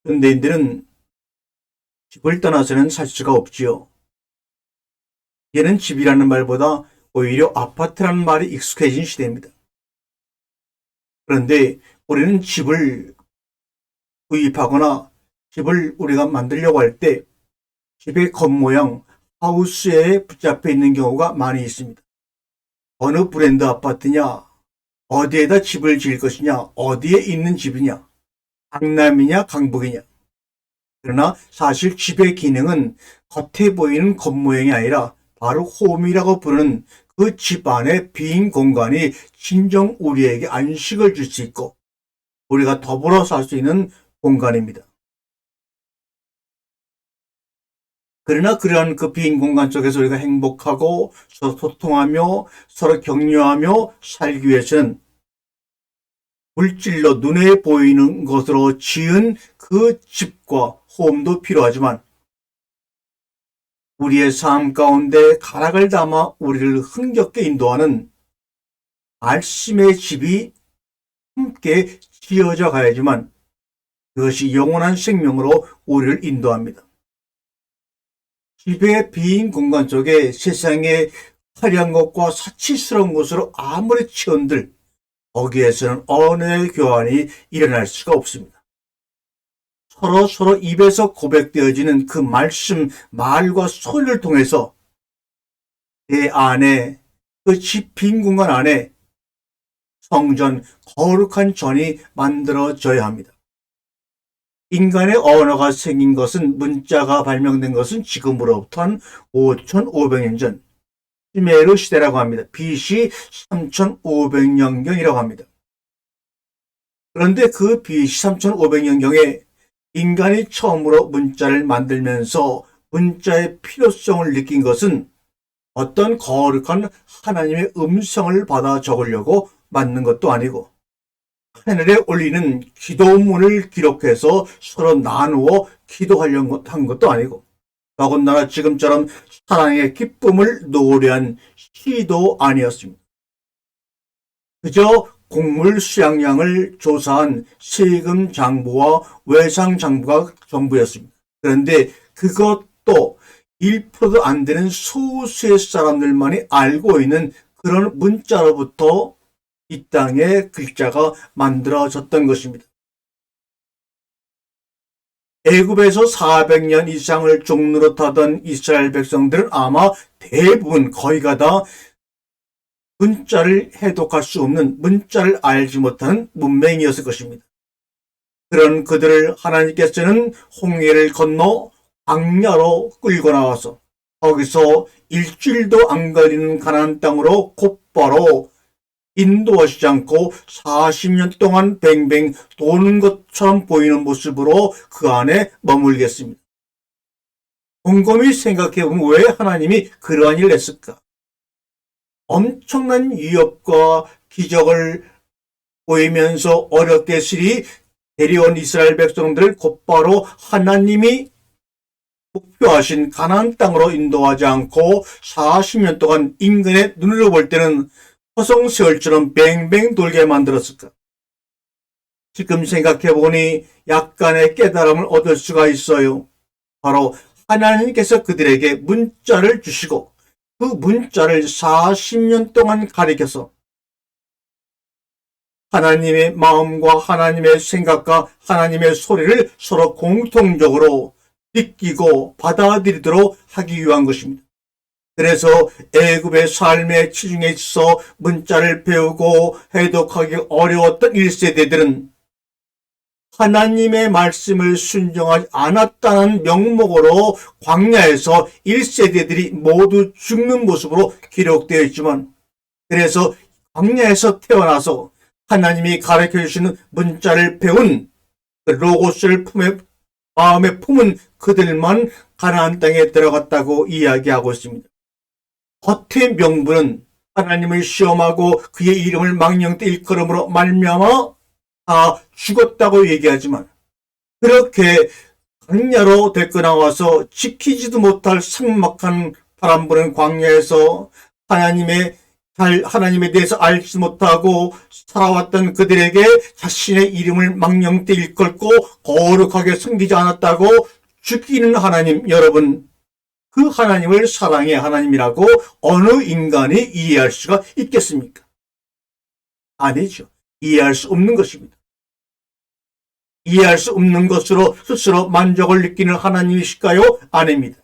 현대인들은 집을 떠나서는 살 수가 없지요. 이제는 집이라는 말보다 오히려 아파트라는 말이 익숙해진 시대입니다. 그런데 우리는 집을 구입하거나 집을 우리가 만들려고 할 때 집의 겉모양, 하우스에 붙잡혀 있는 경우가 많이 있습니다. 어느 브랜드 아파트냐, 어디에다 집을 지을 것이냐, 어디에 있는 집이냐, 강남이냐, 강북이냐. 그러나 사실 집의 기능은 겉에 보이는 겉모양이 아니라 바로 홈이라고 부르는 그 집 안에 빈 공간이 진정 우리에게 안식을 줄 수 있고 우리가 더불어 살 수 있는 공간입니다. 그러나 그러한 그 빈 공간 속에서 우리가 행복하고 서로 소통하며 서로 격려하며 살기 위해서는 물질로 눈에 보이는 것으로 지은 그 집과 홈도 필요하지만 우리의 삶 가운데 가락을 담아 우리를 흥겹게 인도하는 말씀의 집이 함께 지어져 가야지만 그것이 영원한 생명으로 우리를 인도합니다. 집의 빈 공간 속에 세상의 화려한 것과 사치스러운 것으로 아무리 치운들 거기에서는 언어의 교환이 일어날 수가 없습니다. 서로 입에서 고백되어지는 그 말씀, 말과 소리를 통해서 내 안에 그 집 빈 공간 안에 성전, 거룩한 전이 만들어져야 합니다. 인간의 언어가 생긴 것은 문자가 발명된 것은 지금으로부터 한 5,500년 전 시메르 시대라고 합니다. BC 3,500년경이라고 합니다. 그런데 그 BC 3,500년경에 인간이 처음으로 문자를 만들면서 문자의 필요성을 느낀 것은 어떤 거룩한 하나님의 음성을 받아 적으려고 만든 것도 아니고 하늘에 올리는 기도문을 기록해서 서로 나누어 기도하려고 한 것도 아니고 더군다나 지금처럼 사랑의 기쁨을 노래한 시도 아니었습니다. 그저 곡물 수양량을 조사한 세금 장부와 외상 장부가 전부였습니다. 그런데 그것도 1%도 안 되는 소수의 사람들만이 알고 있는 그런 문자로부터 이 땅에 글자가 만들어졌던 것입니다. 애굽에서 400년 이상을 종노릇하던 이스라엘 백성들은 아마 대부분 거의가 다 문자를 해독할 수 없는 문자를 알지 못하는 문맹이었을 것입니다. 그런 그들을 하나님께서는 홍해를 건너 광야로 끌고 나와서 거기서 일주일도 안 걸리는 가나안 땅으로 곧바로 인도하시지 않고 40년 동안 뱅뱅 도는 것처럼 보이는 모습으로 그 안에 머물겠습니다. 곰곰이 생각해보면 왜 하나님이 그러한 일을 했을까? 엄청난 위협과 기적을 보이면서 어렵게 스리 데려온 이스라엘 백성들을 곧바로 하나님이 목표하신 가나안 땅으로 인도하지 않고 40년 동안 인간의 눈으로 볼 때는 허송세월처럼 뱅뱅 돌게 만들었을까? 지금 생각해보니 약간의 깨달음을 얻을 수가 있어요. 바로 하나님께서 그들에게 문자를 주시고 그 문자를 40년 동안 가리켜서 하나님의 마음과 하나님의 생각과 하나님의 소리를 서로 공통적으로 느끼고 받아들이도록 하기 위한 것입니다. 그래서 애굽의 삶의 치중에 있어 문자를 배우고 해독하기 어려웠던 1세대들은 하나님의 말씀을 순종하지 않았다는 명목으로 광야에서 1세대들이 모두 죽는 모습으로 기록되어 있지만 그래서 광야에서 태어나서 하나님이 가르쳐 주시는 문자를 배운 로고스를 마음에 품은 그들만 가나안 땅에 들어갔다고 이야기하고 있습니다. 겉의 명분은 하나님을 시험하고 그의 이름을 망령 때 일컬음으로 말미암아 다 죽었다고 얘기하지만 그렇게 광야로 데리고 나와서 지키지도 못할 삭막한 바람 부는 광야에서 하나님의 잘 하나님에 대해서 알지 못하고 살아왔던 그들에게 자신의 이름을 망령되이 일컫고 거룩하게 섬기지 않았다고 죽이는 하나님, 여러분, 그 하나님을 사랑의 하나님이라고 어느 인간이 이해할 수가 있겠습니까? 아니죠. 이해할 수 없는 것입니다. 이해할 수 없는 것으로 스스로 만족을 느끼는 하나님이실까요? 아닙니다.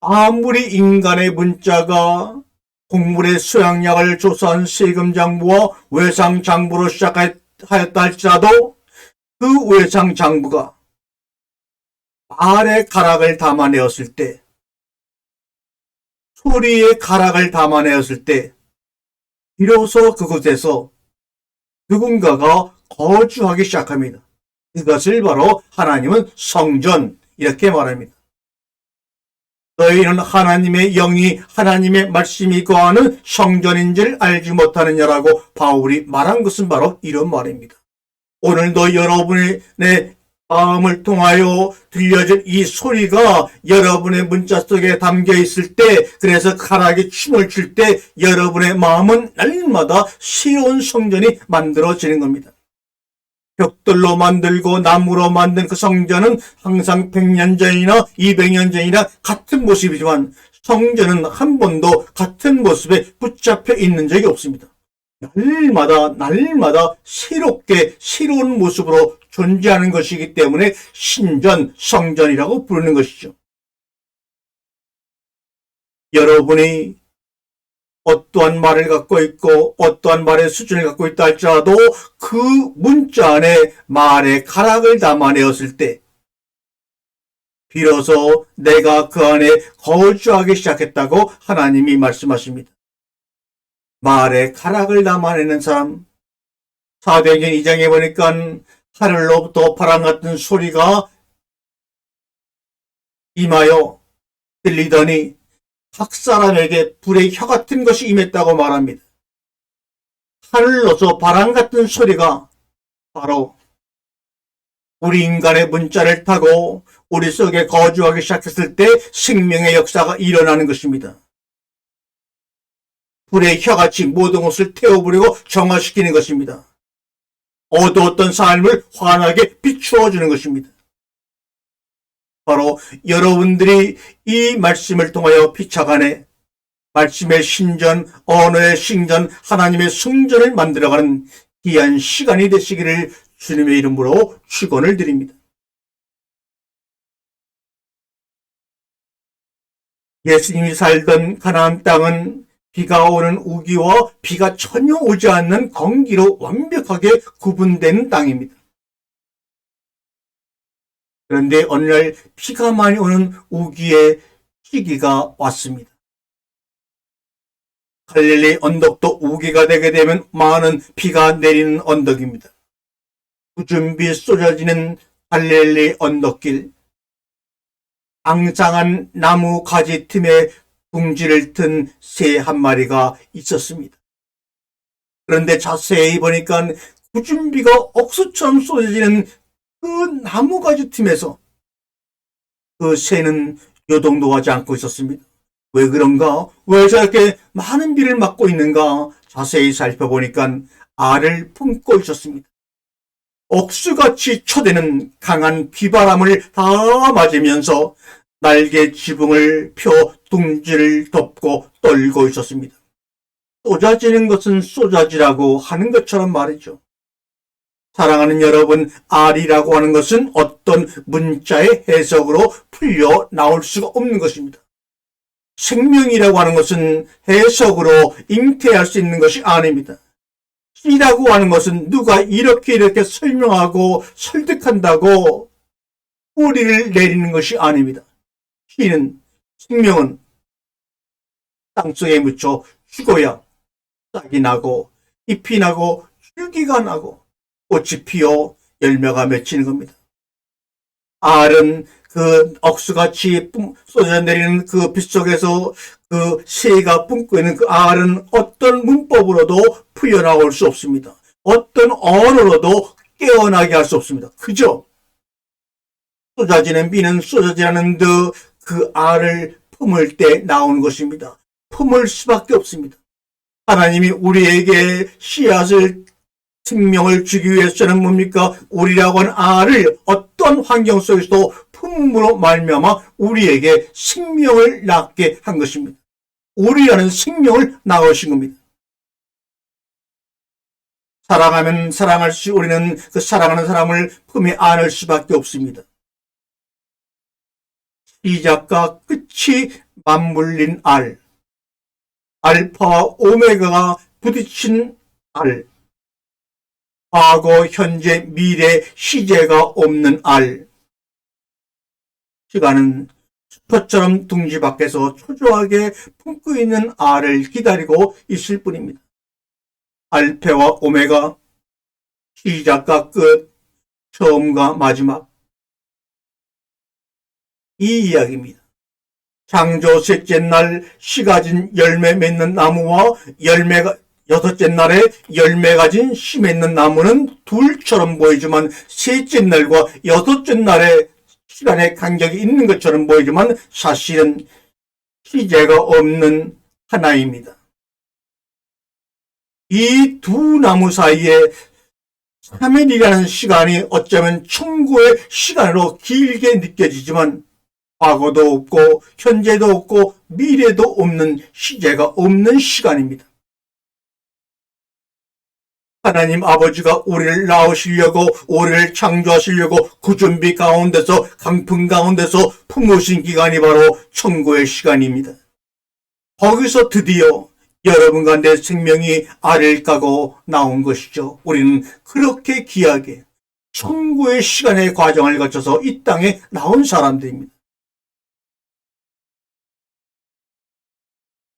아무리 인간의 문자가 동물의 수양약을 조사한 세금장부와 외상장부로 시작하였다 할지라도 그 외상장부가 말의 가락을 담아내었을 때, 소리의 가락을 담아내었을 때 비로소 그곳에서 누군가가 거주하기 시작합니다. 그것을 바로 하나님은 성전, 이렇게 말합니다. 너희는 하나님의 영이 하나님의 말씀이 거하는 성전인 줄 알지 못하느냐라고 바울이 말한 것은 바로 이런 말입니다. 오늘도 여러분의 마음을 통하여 들려질 이 소리가 여러분의 문자 속에 담겨 있을 때, 그래서 가락이 춤을 출 때 여러분의 마음은 날마다 새로운 성전이 만들어지는 겁니다. 벽돌로 만들고 나무로 만든 그 성전은 항상 100년 전이나 200년 전이나 같은 모습이지만 성전은 한 번도 같은 모습에 붙잡혀 있는 적이 없습니다. 날마다 새롭게 새로운 모습으로 존재하는 것이기 때문에 신전, 성전이라고 부르는 것이죠. 여러분이 어떠한 말을 갖고 있고 어떠한 말의 수준을 갖고 있다 할지라도 그 문자 안에 말의 가락을 담아내었을 때 비로소 내가 그 안에 거주하기 시작했다고 하나님이 말씀하십니다. 말의 가락을 담아내는 사람, 사도행전 2장에 보니까 하늘로부터 바람 같은 소리가 임하여 들리더니 각 사람에게 불의 혀 같은 것이 임했다고 말합니다. 하늘로서 바람 같은 소리가 바로 우리 인간의 문자를 타고 우리 속에 거주하기 시작했을 때 생명의 역사가 일어나는 것입니다. 불의 혀같이 모든 것을 태워버리고 정화시키는 것입니다. 어두웠던 삶을 환하게 비추어주는 것입니다. 바로 여러분들이 이 말씀을 통하여 피차간에 말씀의 신전, 언어의 신전, 하나님의 성전을 만들어가는 귀한 시간이 되시기를 주님의 이름으로 축원을 드립니다. 예수님이 살던 가나안 땅은 비가 오는 우기와 비가 전혀 오지 않는 건기로 완벽하게 구분된 땅입니다. 그런데 어느 날 비가 많이 오는 우기의 시기가 왔습니다. 갈릴리 언덕도 우기가 되게 되면 많은 비가 내리는 언덕입니다. 구준비 쏟아지는 갈릴리 언덕길, 앙상한 나무 가지 틈에 둥지를 튼 새 한 마리가 있었습니다. 그런데 자세히 보니까 구준비가 억수처럼 쏟아지는 그 나무가지 틈에서 그 새는 요동도 하지 않고 있었습니다. 왜 그런가? 왜 저렇게 많은 비를 맞고 있는가? 자세히 살펴보니까 알을 품고 있었습니다. 억수같이 쳐대는 강한 비바람을 다 맞으면서 날개 지붕을 펴 둥지를 덮고 떨고 있었습니다. 쏟아지는 것은 쏟아지라고 하는 것처럼 말이죠. 사랑하는 여러분, 알이라고 하는 것은 어떤 문자의 해석으로 풀려 나올 수가 없는 것입니다. 생명이라고 하는 것은 해석으로 잉태할 수 있는 것이 아닙니다. 씨라고 하는 것은 누가 이렇게 설명하고 설득한다고 뿌리를 내리는 것이 아닙니다. 씨는, 생명은 땅속에 묻혀 죽어야 싹이 나고 잎이 나고 줄기가 나고 꽃이 피어 열매가 맺히는 겁니다. 알은 그 억수같이 쏟아내리는 그 빛 속에서 그 새가 뿜고 있는 그 알은 어떤 문법으로도 풀려나올 수 없습니다. 어떤 언어로도 깨어나게 할 수 없습니다. 그저 쏟아지는 비는 쏟아지는 듯 그 알을 품을 때 나오는 것입니다. 품을 수밖에 없습니다. 하나님이 우리에게 씨앗을 생명을 주기 위해서는 뭡니까? 우리라고 하는 알을 어떤 환경 속에서도 품음으로 말미암아 우리에게 생명을 낳게 한 것입니다. 우리라는 생명을 낳으신 겁니다. 사랑하면 사랑할수록 우리는 그 사랑하는 사람을 품에 안을 수밖에 없습니다. 시작과 끝이 맞물린 알, 알파와 오메가가 부딪힌 알, 과거, 현재, 미래, 시제가 없는 알. 시간은 수표처럼 둥지 밖에서 초조하게 품고 있는 알을 기다리고 있을 뿐입니다. 알파와 오메가, 시작과 끝, 처음과 마지막. 이 이야기입니다. 창조 셋째 날 씨 가진 열매 맺는 나무와 여섯째 날에 열매 가진 씨 맺는 나무는 둘처럼 보이지만 셋째 날과 여섯째 날에 시간의 간격이 있는 것처럼 보이지만 사실은 시제가 없는 하나입니다. 이 두 나무 사이에 3일이라는 시간이 어쩌면 천구의 시간으로 길게 느껴지지만 과거도 없고 현재도 없고 미래도 없는 시제가 없는 시간입니다. 하나님 아버지가 우리를 낳으시려고 우리를 창조하시려고 그 준비 가운데서 강풍 가운데서 품으신 기간이 바로 천구의 시간입니다. 거기서 드디어 여러분과 내 생명이 알을 까고 나온 것이죠. 우리는 그렇게 귀하게 천구의 시간의 과정을 거쳐서 이 땅에 나온 사람들입니다.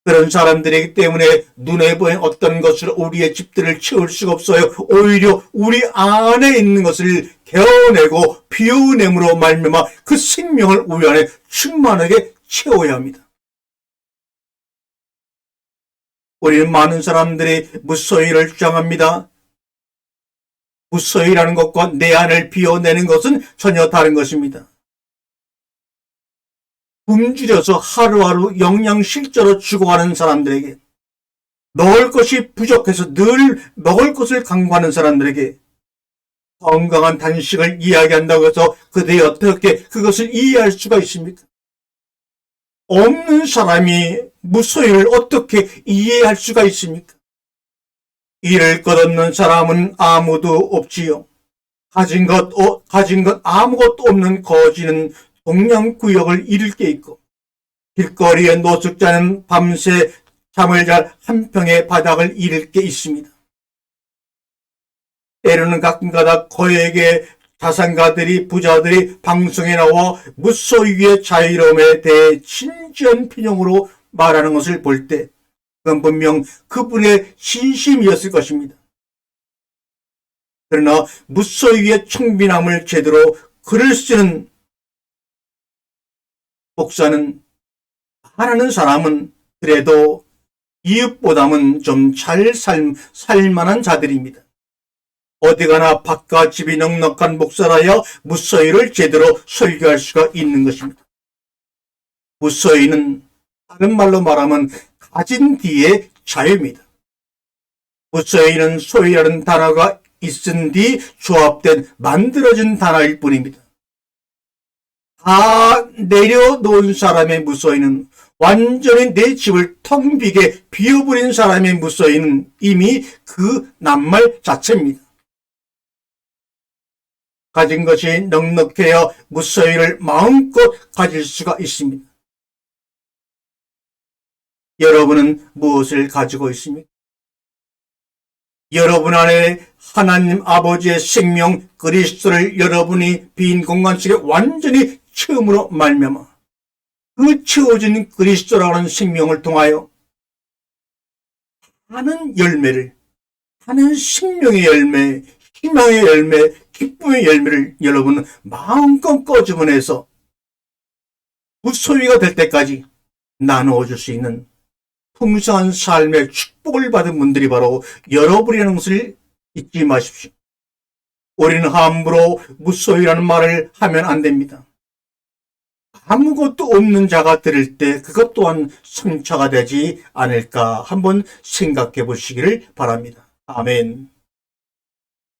그런 사람들이기 때문에 눈에 보이는 어떤 것을 우리의 집들을 채울 수가 없어요. 오히려 우리 안에 있는 것을 개어내고 비워냄으로 말미암아 그 생명을 우리 안에 충만하게 채워야 합니다. 우리는 많은 사람들이 무소유를 주장합니다. 무소유라는 것과 내 안을 비워내는 것은 전혀 다른 것입니다. 굶주려서 하루하루 영양실조로 죽어가는 사람들에게, 먹을 것이 부족해서 늘 먹을 것을 강구하는 사람들에게 건강한 단식을 이야기한다고 해서 그들이 어떻게 그것을 이해할 수가 있습니까? 없는 사람이 무소유를 어떻게 이해할 수가 있습니까? 잃을 것 없는 사람은 아무도 없지요. 가진 것 아무것도 없는 거지는 동양구역을 잃을 게 있고, 길거리의 노숙자는 밤새 잠을 잘 한평의 바닥을 잃을 게 있습니다. 때로는 가끔가다 거액의 자산가들이, 부자들이 방송에 나와 무소유의 자유로움에 대해 진지한 필용으로 말하는 것을 볼 때 그건 분명 그분의 진심이었을 것입니다. 그러나 무소유의 청빈함을 제대로 글을 쓰는 목사는, 말하는 사람은 그래도 이웃보다는 좀 잘 살만한 자들입니다. 어디 가나 밭과 집이 넉넉한 목사라야 무소유를 제대로 설교할 수가 있는 것입니다. 무소유는 다른 말로 말하면 가진 뒤의 자유입니다. 무소유는 소유라는 단어가 있은 뒤 조합된 만들어진 단어일 뿐입니다. 다 내려놓은 사람의 무소유는, 완전히 내 집을 텅 비게 비워버린 사람의 무소유는 이미 그 낱말 자체입니다. 가진 것이 넉넉해야 무소유를 마음껏 가질 수가 있습니다. 여러분은 무엇을 가지고 있습니까? 여러분 안에 하나님 아버지의 생명 그리스도를 여러분이 빈 공간 속에 완전히 채움으로 말미암아 그 채워진 그리스도라는 생명을 통하여 많은 열매를, 많은 생명의 열매, 희망의 열매, 기쁨의 열매를 여러분은 마음껏 꺼주문해서 무소유가 될 때까지 나누어줄 수 있는 풍성한 삶의 축복을 받은 분들이 바로 여러분이라는 것을 잊지 마십시오. 우리는 함부로 무소유라는 말을 하면 안 됩니다. 아무것도 없는 자가 들을 때 그것 또한 상처가 되지 않을까 한번 생각해 보시기를 바랍니다. 아멘.